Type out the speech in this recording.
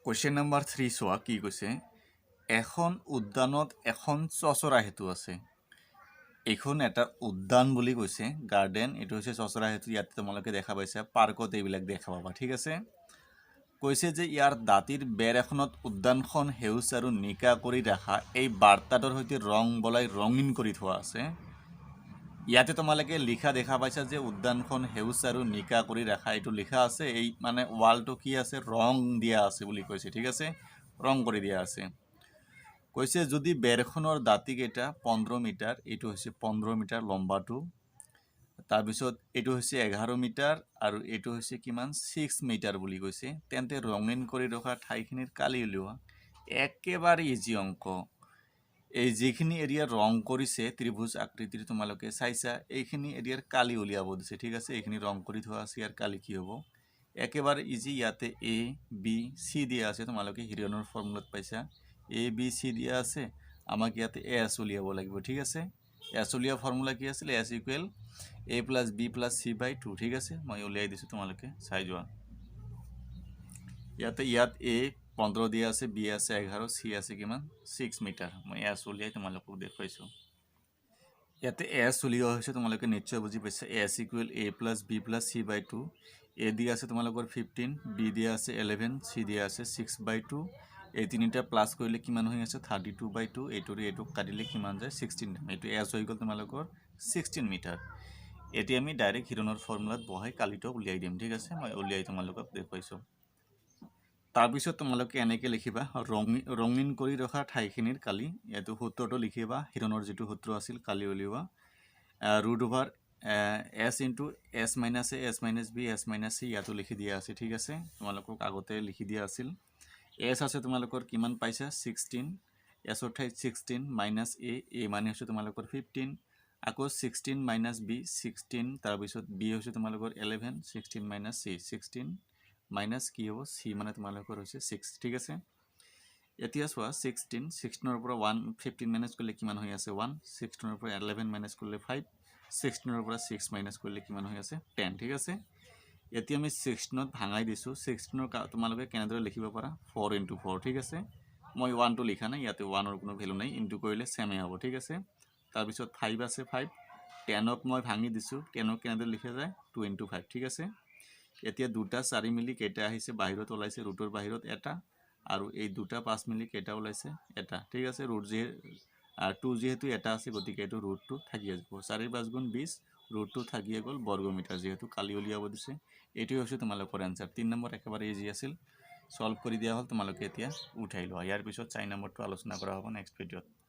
question number 3 চোৱা কি কৈছে এখন উদ্যানত এখন চচৰা সেতু আছে এইখন এটা উদ্যান বুলি কৈছে গাৰ্ডেন এটো হৈছে চচৰা সেতু ইয়াত তোমালোকে দেখা পাইছা পাৰ্কত এইবিলাক দেখা পাবা ঠিক আছে কৈছে যে ইয়াৰ দাঁতিৰ বেৰ এখনত উদ্যানখন হেউজ আৰু নিকা কৰি ৰাখা এই বাৰ্তাটোৰ সৈতে ৰং বলাই ৰঙীন কৰি থোৱা আছে ইয়াতে তোমালোকে লিখা দেখা পাইছা যে উদ্যানখন হেউজ আৰু নিকা কৰি ৰাখা এটো লিখা আছে এই মানে ওয়ালটো কি আছে ৰং দিয়া আছে বুলি কৈছে ঠিক আছে ৰং কৰি দিয়া আছে কৈছে যদি বেৰখনৰ দাঁতি কেটা 15 মিটাৰ এটো হৈছে 15 মিটাৰ লম্বাটো তাৰ পিছত এটো হৈছে 11 মিটাৰ আৰু এটো হৈছে কিমান 6 মিটাৰ বুলি কৈছে তেন্তে ৰঙীন কৰি ৰখা ঠাইখিনিৰ কালি উলিওৱা একেবাৰে ইজি অংক এই যিখিনি এৰিয়া ৰং কৰিছে ত্ৰিভুজ আকৃতিৰ তোমালোকে চাইছা এইখিনি এৰিয়াৰ কালি উলিয়াব দিছে ঠিক আছে এইখিনি ৰং কৰি থোৱা আছে ইয়াৰ কালি কি হ'ব একেবাৰে ইজি ইয়াতে এ বি সি দিয়া আছে তোমালোকে হিৰনৰ ফৰ্মুলাত পাইছা এ বি সি দিয়া আছে আমাক ইয়াতে এস উলিয়াব লাগিব ঠিক আছে এস উলিয়া ফৰ্মুলা কি আছিল এস equal a plus b plus c by 2 ঠিক আছে মই উলিয়াই দিছো তোমালোকে চাই যোৱা ইয়াত a 15 দিয়া আছে b আছে 11 c আছে কিমান 6 মিটাৰ মই এস উলিয়াই তোমালোকক দেখাইছো ইয়াতে এস উলিয়া হৈছে তোমালোকে নিশ্চয় বুজি পাইছা s equal a plus b plus c by 2 a দিয়া আছে তোমালোকৰ 15 b দিয়া আছে 11 c দিয়া আছে 6 by 2 এই তিনিটা প্লাস কৰিলে কিমান হৈ আছে 32 by 2 এইটোৰে এইটো কাটিলে কিমান যায় 16 এইটো s হৈ গল তোমালোকৰ 16 মিটাৰ এটি আমি ডাইৰেক্ট হিৰনৰ ফৰ্মুলাত বহাই কালিটো উলিয়াই দিম ঠিক আছে মই উলিয়াই তোমালোকক দেখাইছো তাৰ পিছত তোমালোকে এনেকৈ লিখিবা ৰঙীন কৰি ৰখা ঠাইখিনিৰ কালি এটো সূত্ৰটো লিখিবা হিৰনৰ যেটো সূত্ৰ আছিল কালি উলিওৱা √over s into s minus a s minus b s minus c ইয়াতো লিখি দিয়া আছে ঠিক আছে তোমালোকক আগতে লিখি দিয়া আছিল s আছে তোমালোকৰ কিমান পাইছা 16 s অৰ্থাৎ 16 minus a মানে হৈছে তোমালোকৰ 15 আকৌ 16 minus b 16 তাৰ পিছত b হৈছে তোমালোকৰ 11 16 minus c 16 minus কি হ'ব c মানে তোমালোকৰ হৈছে 6 ঠিক আছে এতিয়া চোৱা 16 ৰ পৰা 1 15 মাইনাস কৰিলে কিমান হৈ আছে 1 16 ৰ পৰা 11 মাইনাস কৰিলে 5 16 ৰ পৰা 6 মাইনাস কৰিলে কিমান হৈ আছে 10 ঠিক আছে এতিয়া আমি 16 ত ভাঙাই দিছো 16 ৰ তোমালোকে কেনেদৰে লিখিব পাৰা 4 into 4 ঠিক আছে মই 1 টো লিখা নাই ইয়াতে 1 ৰ কোনো ভ্যালু নাই ইনটু কৰিলে সেমে হ'ব ঠিক আছে তাৰ পিছত 5 আছে 5 10 ক মই ভাঙি দিছো 10 ক কেনেদৰে লিখা যায় 2 into 5 ঠিক আছে এতিয়া দুটা 4 মিলি কেটা আহিছে বাহিৰত ওলাইছে ৰুটৰ বাহিৰত এটা আৰু এই দুটা 5 মিলি কেটা ওলাইছে এটা ঠিক আছে ৰুট যে 2 যেহেতু এটা আছে গতিকে এটো ৰুটটো থাকি যাব 4 5 গুণ 20 ৰুটটো থাকিয়ে গল বৰ্গ মিটাৰ যেহেতু কালি উলিয়াব দিছে এটি হৈছে তোমালোকৰ आंसर 3 নম্বৰ একেবাৰে ইজি আছিল সলভ কৰি দিয়া হল তোমালোকে এতিয়া উঠাই লোৱা ইয়াৰ পিছত 4 নম্বৰটো আলোচনা কৰা হ'ব নেক্সট ভিডিঅত